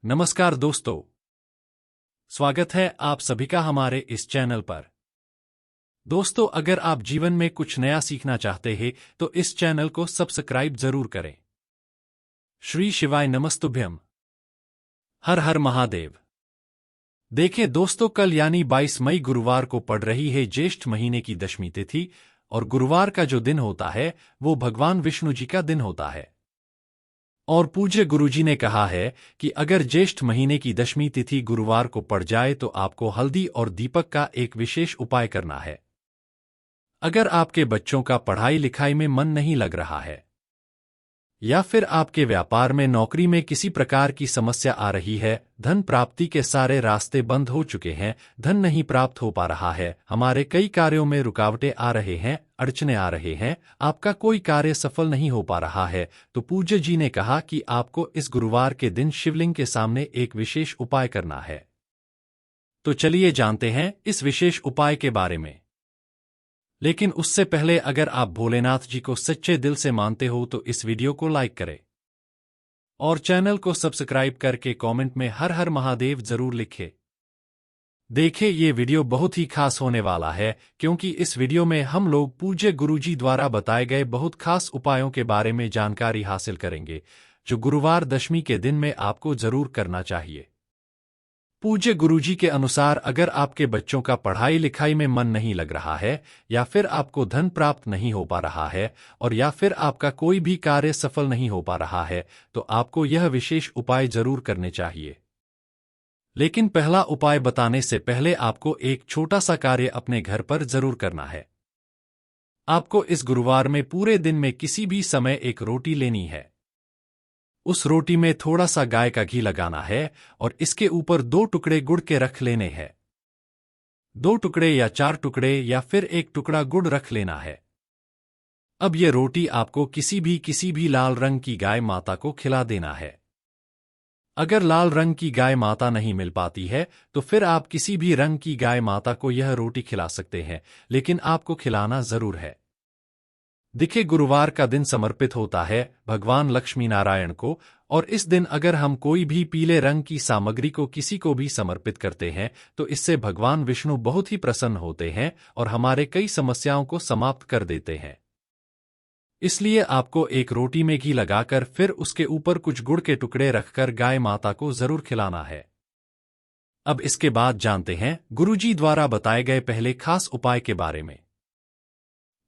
नमस्कार दोस्तों, स्वागत है आप सभी का हमारे इस चैनल पर। दोस्तों, अगर आप जीवन में कुछ नया सीखना चाहते हैं तो इस चैनल को सब्सक्राइब जरूर करें। श्री शिवाय नमस्तुभ्यम। हर हर महादेव। देखें दोस्तों, कल यानी 22 मई गुरुवार को पड़ रही है ज्येष्ठ महीने की दशमी तिथि, और गुरुवार का जो दिन होता है वो भगवान विष्णु जी का दिन होता है। और पूज्य गुरुजी ने कहा है कि अगर ज्येष्ठ महीने की दशमी तिथि गुरुवार को पड़ जाए तो आपको हल्दी और दीपक का एक विशेष उपाय करना है। अगर आपके बच्चों का पढ़ाई लिखाई में मन नहीं लग रहा है, या फिर आपके व्यापार में नौकरी में किसी प्रकार की समस्या आ रही है, धन प्राप्ति के सारे रास्ते बंद हो चुके हैं, धन नहीं प्राप्त हो पा रहा है, हमारे कई कार्यों में रुकावटें आ रहे हैं, अड़चने आ रहे हैं, आपका कोई कार्य सफल नहीं हो पा रहा है, तो पूज्य जी ने कहा कि आपको इस गुरुवार के दिन शिवलिंग के सामने एक विशेष उपाय करना है। तो चलिए जानते हैं इस विशेष उपाय के बारे में। लेकिन उससे पहले अगर आप भोलेनाथ जी को सच्चे दिल से मानते हो तो इस वीडियो को लाइक करें और चैनल को सब्सक्राइब करके कमेंट में हर हर महादेव जरूर लिखें। देखिए, ये वीडियो बहुत ही खास होने वाला है, क्योंकि इस वीडियो में हम लोग पूज्य गुरुजी द्वारा बताए गए बहुत खास उपायों के बारे में जानकारी हासिल करेंगे, जो गुरुवार दशमी के दिन में आपको जरूर करना चाहिए। पूज्य गुरुजी के अनुसार अगर आपके बच्चों का पढ़ाई लिखाई में मन नहीं लग रहा है, या फिर आपको धन प्राप्त नहीं हो पा रहा है, और या फिर आपका कोई भी कार्य सफल नहीं हो पा रहा है, तो आपको यह विशेष उपाय जरूर करने चाहिए। लेकिन पहला उपाय बताने से पहले आपको एक छोटा सा कार्य अपने घर पर जरूर करना है। आपको इस गुरुवार में पूरे दिन में किसी भी समय एक रोटी लेनी है। उस रोटी में थोड़ा सा गाय का घी लगाना है और इसके ऊपर 2 टुकड़े गुड़ के रख लेने हैं। 2 टुकड़े या 4 टुकड़े या फिर 1 टुकड़ा गुड़ रख लेना है। अब ये रोटी आपको किसी भी लाल रंग की गाय माता को खिला देना है। अगर लाल रंग की गाय माता नहीं मिल पाती है तो फिर आप किसी भी रंग की गाय माता को यह रोटी खिला सकते हैं, लेकिन आपको खिलाना जरूर है। देखिए, गुरुवार का दिन समर्पित होता है भगवान लक्ष्मी नारायण को, और इस दिन अगर हम कोई भी पीले रंग की सामग्री को किसी को भी समर्पित करते हैं तो इससे भगवान विष्णु बहुत ही प्रसन्न होते हैं और हमारे कई समस्याओं को समाप्त कर देते हैं। इसलिए आपको एक रोटी में घी लगाकर फिर उसके ऊपर कुछ गुड़ के टुकड़े रखकर गाय माता को जरूर खिलाना है। अब इसके बाद जानते हैं गुरुजी द्वारा बताए गए पहले खास उपाय के बारे में।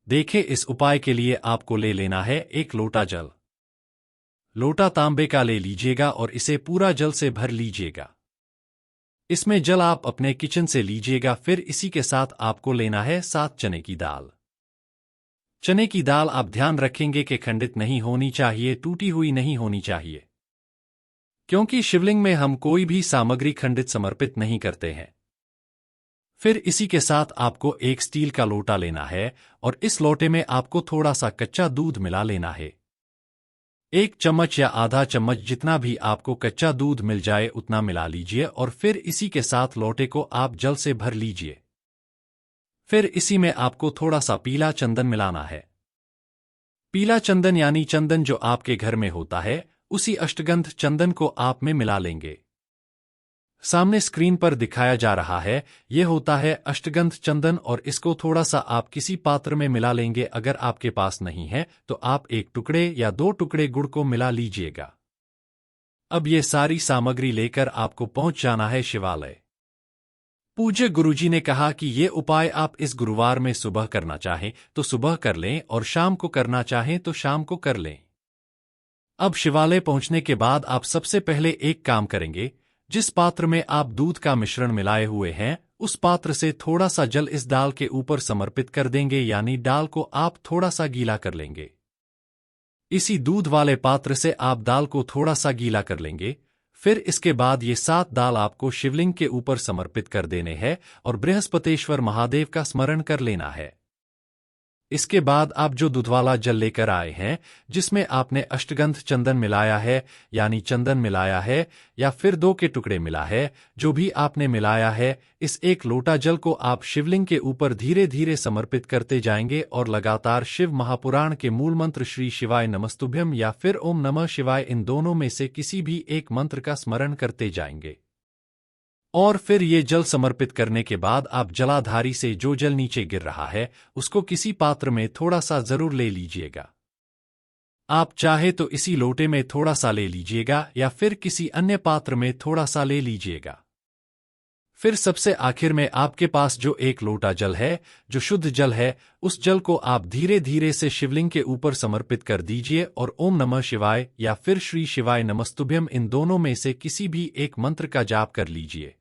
देखें, इस उपाय के लिए आपको ले लेना है 1 लोटा जल। लोटा तांबे का ले लीजिएगा और इसे पूरा जल से भर लीजिएगा। इसमें जल आप अपने किचन से लीजिएगा। फिर इसी के साथ आपको लेना है 7 चने की दाल। चने की दाल आप ध्यान रखेंगे कि खंडित नहीं होनी चाहिए, टूटी हुई नहीं होनी चाहिए, क्योंकि शिवलिंग में हम कोई भी सामग्री खंडित समर्पित नहीं करते हैं। फिर इसी के साथ आपको एक स्टील का लोटा लेना है और इस लोटे में आपको थोड़ा सा कच्चा दूध मिला लेना है। 1 चम्मच या आधा चम्मच, जितना भी आपको कच्चा दूध मिल जाए उतना मिला लीजिए, और फिर इसी के साथ लोटे को आप जल से भर लीजिए। फिर इसी में आपको थोड़ा सा पीला चंदन मिलाना है। पीला चंदन यानी चंदन जो आपके घर में होता है, उसी अष्टगंध चंदन को आप में मिला लेंगे। सामने स्क्रीन पर दिखाया जा रहा है, यह होता है अष्टगंध चंदन, और इसको थोड़ा सा आप किसी पात्र में मिला लेंगे। अगर आपके पास नहीं है तो आप 1 टुकड़े या 2 टुकड़े गुड़ को मिला लीजिएगा। अब ये सारी सामग्री लेकर आपको पहुंच जाना है शिवालय। पूज्य गुरुजी ने कहा कि ये उपाय आप इस गुरुवार में सुबह करना चाहें तो सुबह कर लें, और शाम को करना चाहें तो शाम को कर लें। अब शिवालय पहुंचने के बाद आप सबसे पहले एक काम करेंगे। जिस पात्र में आप दूध का मिश्रण मिलाए हुए हैं, उस पात्र से थोड़ा सा जल इस डाल के ऊपर समर्पित कर देंगे, यानी डाल को आप थोड़ा सा गीला कर लेंगे। इसी दूध वाले पात्र से आप दाल को थोड़ा सा गीला कर लेंगे। फिर इसके बाद ये 7 दाल आपको शिवलिंग के ऊपर समर्पित कर देने हैं और बृहस्पतेश्वर महादेव का स्मरण कर लेना है। इसके बाद आप जो दूध वाला जल लेकर आए हैं, जिसमें आपने अष्टगंध चंदन मिलाया है, यानी चंदन मिलाया है या फिर 2 के टुकड़े मिला है, जो भी आपने मिलाया है, इस 1 लोटा जल को आप शिवलिंग के ऊपर धीरे धीरे समर्पित करते जाएंगे और लगातार शिव महापुराण के मूल मंत्र श्री शिवाय नमस्तुभ्यम या फिर ओम नमः शिवाय, इन दोनों में से किसी भी एक मंत्र का स्मरण करते जाएंगे। और फिर ये जल समर्पित करने के बाद आप जलाधारी से जो जल नीचे गिर रहा है, उसको किसी पात्र में थोड़ा सा जरूर ले लीजिएगा। आप चाहे तो इसी लोटे में थोड़ा सा ले लीजिएगा या फिर किसी अन्य पात्र में थोड़ा सा ले लीजिएगा। फिर सबसे आखिर में आपके पास जो 1 लोटा जल है, जो शुद्ध जल है, उस जल को आप धीरे धीरे से शिवलिंग के ऊपर समर्पित कर दीजिए और ओम नमः शिवाय या फिर श्री शिवाय नमस्तुभ्यम, इन दोनों में से किसी भी एक मंत्र का जाप कर लीजिए।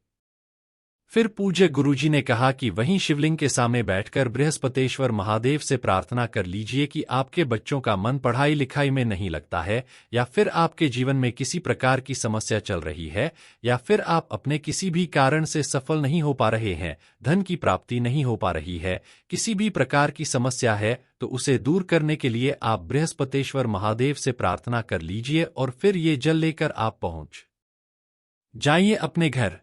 फिर पूज्य गुरुजी ने कहा कि वहीं शिवलिंग के सामने बैठकर बृहस्पतेश्वर महादेव से प्रार्थना कर लीजिए कि आपके बच्चों का मन पढ़ाई लिखाई में नहीं लगता है, या फिर आपके जीवन में किसी प्रकार की समस्या चल रही है, या फिर आप अपने किसी भी कारण से सफल नहीं हो पा रहे हैं, धन की प्राप्ति नहीं हो पा रही है, किसी भी प्रकार की समस्या है, तो उसे दूर करने के लिए आप बृहस्पतेश्वर महादेव से प्रार्थना कर लीजिए और फिर ये जल लेकर आप पहुंच जाइए अपने घर।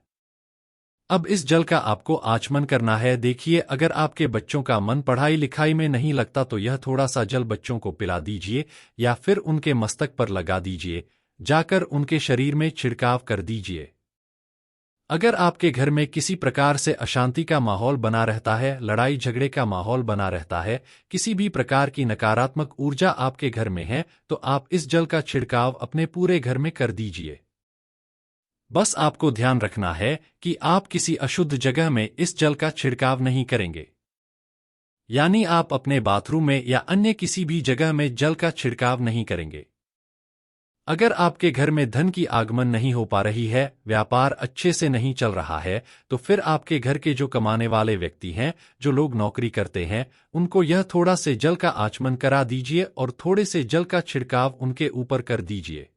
अब इस जल का आपको आचमन करना है। देखिए, अगर आपके बच्चों का मन पढ़ाई लिखाई में नहीं लगता तो यह थोड़ा सा जल बच्चों को पिला दीजिए या फिर उनके मस्तक पर लगा दीजिए, जाकर उनके शरीर में छिड़काव कर दीजिए। अगर आपके घर में किसी प्रकार से अशांति का माहौल बना रहता है, लड़ाई झगड़े का माहौल बना रहता है, किसी भी प्रकार की नकारात्मक ऊर्जा आपके घर में है, तो आप इस जल का छिड़काव अपने पूरे घर में कर दीजिए। बस आपको ध्यान रखना है कि आप किसी अशुद्ध जगह में इस जल का छिड़काव नहीं करेंगे, यानी आप अपने बाथरूम में या अन्य किसी भी जगह में जल का छिड़काव नहीं करेंगे। अगर आपके घर में धन की आगमन नहीं हो पा रही है, व्यापार अच्छे से नहीं चल रहा है, तो फिर आपके घर के जो कमाने वाले व्यक्ति हैं, जो लोग नौकरी करते हैं, उनको यह थोड़ा से जल का आचमन करा दीजिए और थोड़े से जल का छिड़काव उनके ऊपर कर दीजिए।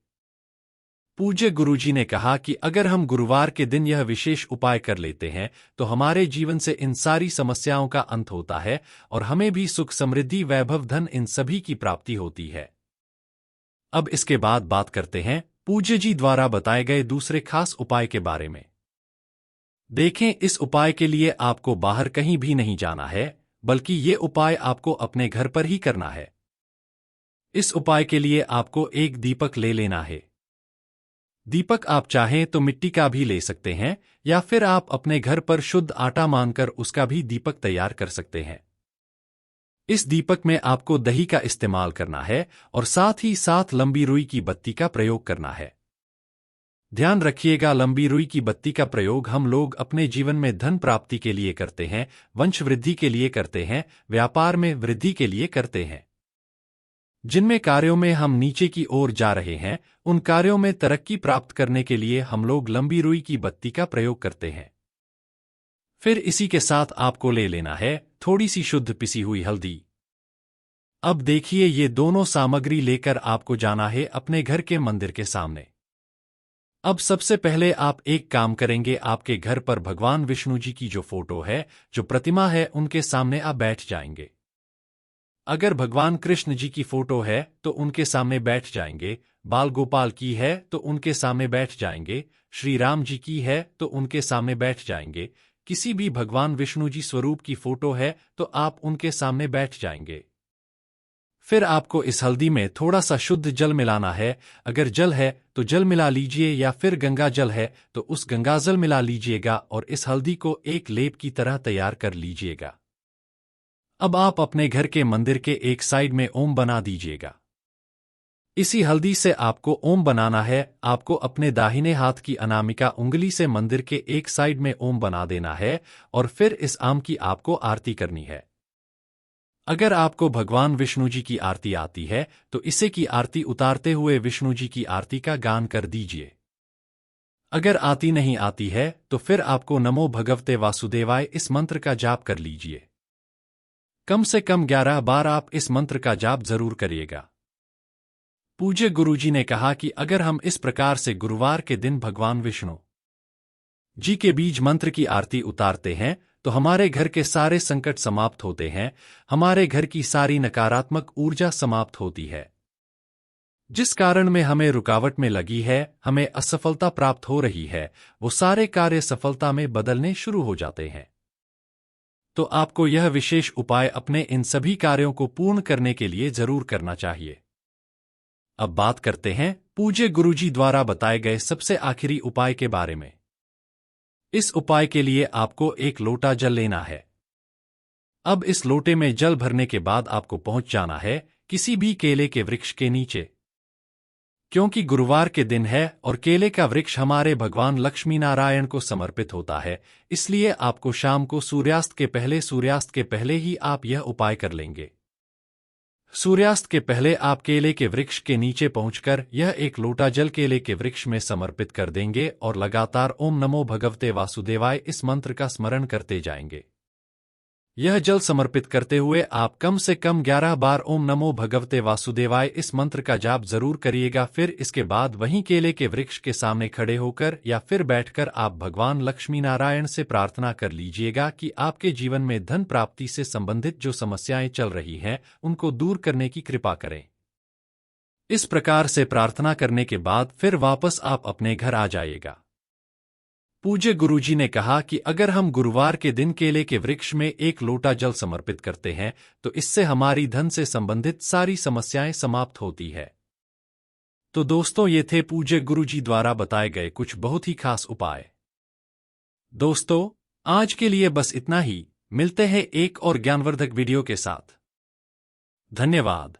पूज्य गुरुजी ने कहा कि अगर हम गुरुवार के दिन यह विशेष उपाय कर लेते हैं, तो हमारे जीवन से इन सारी समस्याओं का अंत होता है और हमें भी सुख, समृद्धि, वैभव, धन, इन सभी की प्राप्ति होती है। अब इसके बाद बात करते हैं पूज्य जी द्वारा बताए गए दूसरे खास उपाय के बारे में। देखें, इस उपाय के लिए आपको बाहर कहीं भी नहीं जाना है, बल्कि ये उपाय आपको अपने घर पर ही करना है। इस उपाय के लिए आपको एक दीपक ले लेना है। दीपक आप चाहें तो मिट्टी का भी ले सकते हैं या फिर आप अपने घर पर शुद्ध आटा मानकर उसका भी दीपक तैयार कर सकते हैं। इस दीपक में आपको दही का इस्तेमाल करना है और साथ ही साथ लंबी रुई की बत्ती का प्रयोग करना है। ध्यान रखिएगा, लंबी रुई की बत्ती का प्रयोग हम लोग अपने जीवन में धन प्राप्ति के लिए करते हैं, वंश वृद्धि के लिए करते हैं, व्यापार में वृद्धि के लिए करते हैं। जिनमें कार्यों में हम नीचे की ओर जा रहे हैं, उन कार्यों में तरक्की प्राप्त करने के लिए हम लोग लंबी रुई की बत्ती का प्रयोग करते हैं। फिर इसी के साथ आपको ले लेना है थोड़ी सी शुद्ध पिसी हुई हल्दी। अब देखिए, ये दोनों सामग्री लेकर आपको जाना है अपने घर के मंदिर के सामने। अब सबसे पहले आप एक काम करेंगे, आपके घर पर भगवान विष्णु जी की जो फोटो है, जो प्रतिमा है, उनके सामने आप बैठ जाएंगे। अगर भगवान कृष्ण जी की फोटो है तो उनके सामने बैठ जाएंगे, बाल गोपाल की है तो उनके सामने बैठ जाएंगे, श्री राम जी की है तो उनके सामने बैठ जाएंगे, किसी भी भगवान विष्णु जी स्वरूप की फोटो है तो आप उनके सामने बैठ जाएंगे। फिर आपको इस हल्दी में थोड़ा सा शुद्ध जल मिलाना है। अगर जल है तो जल मिला लीजिए या फिर गंगा जल है तो उस गंगाजल मिला लीजिएगा और इस हल्दी को एक लेप की तरह तैयार कर लीजिएगा। अब आप अपने घर के मंदिर के एक साइड में ओम बना दीजिएगा। इसी हल्दी से आपको ओम बनाना है। आपको अपने दाहिने हाथ की अनामिका उंगली से मंदिर के एक साइड में ओम बना देना है और फिर इस आम की आपको आरती करनी है। अगर आपको भगवान विष्णु जी की आरती आती है तो इसे की आरती उतारते हुए विष्णु जी की आरती का गान कर दीजिए। अगर आती नहीं आती है तो फिर आपको नमो भगवते वासुदेवाय इस मंत्र का जाप कर लीजिए। कम से कम 11 बार आप इस मंत्र का जाप जरूर करिएगा। पूज्य गुरुजी ने कहा कि अगर हम इस प्रकार से गुरुवार के दिन भगवान विष्णु जी के बीज मंत्र की आरती उतारते हैं तो हमारे घर के सारे संकट समाप्त होते हैं, हमारे घर की सारी नकारात्मक ऊर्जा समाप्त होती है। जिस कारण में हमें रुकावट में लगी है, हमें असफलता प्राप्त हो रही है, वो सारे कार्य सफलता में बदलने शुरू हो जाते हैं। तो आपको यह विशेष उपाय अपने इन सभी कार्यों को पूर्ण करने के लिए जरूर करना चाहिए। अब बात करते हैं पूज्य गुरुजी द्वारा बताए गए सबसे आखिरी उपाय के बारे में। इस उपाय के लिए आपको एक लोटा जल लेना है। अब इस लोटे में जल भरने के बाद आपको पहुंच जाना है किसी भी केले के वृक्ष के नीचे। क्योंकि गुरुवार के दिन है और केले का वृक्ष हमारे भगवान लक्ष्मी नारायण को समर्पित होता है, इसलिए आपको शाम को सूर्यास्त के पहले ही आप यह उपाय कर लेंगे। सूर्यास्त के पहले आप केले के वृक्ष के नीचे पहुंचकर यह एक लोटा जल केले के वृक्ष में समर्पित कर देंगे और लगातार ओम नमो भगवते वासुदेवाय इस मंत्र का स्मरण करते जाएंगे। यह जल समर्पित करते हुए आप कम से कम 11 बार ओम नमो भगवते वासुदेवाय इस मंत्र का जाप जरूर करिएगा। फिर इसके बाद वहीं केले के वृक्ष के सामने खड़े होकर या फिर बैठकर आप भगवान लक्ष्मी नारायण से प्रार्थना कर लीजिएगा कि आपके जीवन में धन प्राप्ति से संबंधित जो समस्याएं चल रही हैं उनको दूर करने की कृपा करें। इस प्रकार से प्रार्थना करने के बाद फिर वापस आप अपने घर आ जाइएगा। पूज्य गुरुजी ने कहा कि अगर हम गुरुवार के दिन केले के वृक्ष में एक लोटा जल समर्पित करते हैं तो इससे हमारी धन से संबंधित सारी समस्याएं समाप्त होती है। तो दोस्तों, ये थे पूज्य गुरुजी द्वारा बताए गए कुछ बहुत ही खास उपाय। दोस्तों, आज के लिए बस इतना ही। मिलते हैं एक और ज्ञानवर्धक वीडियो के साथ। धन्यवाद।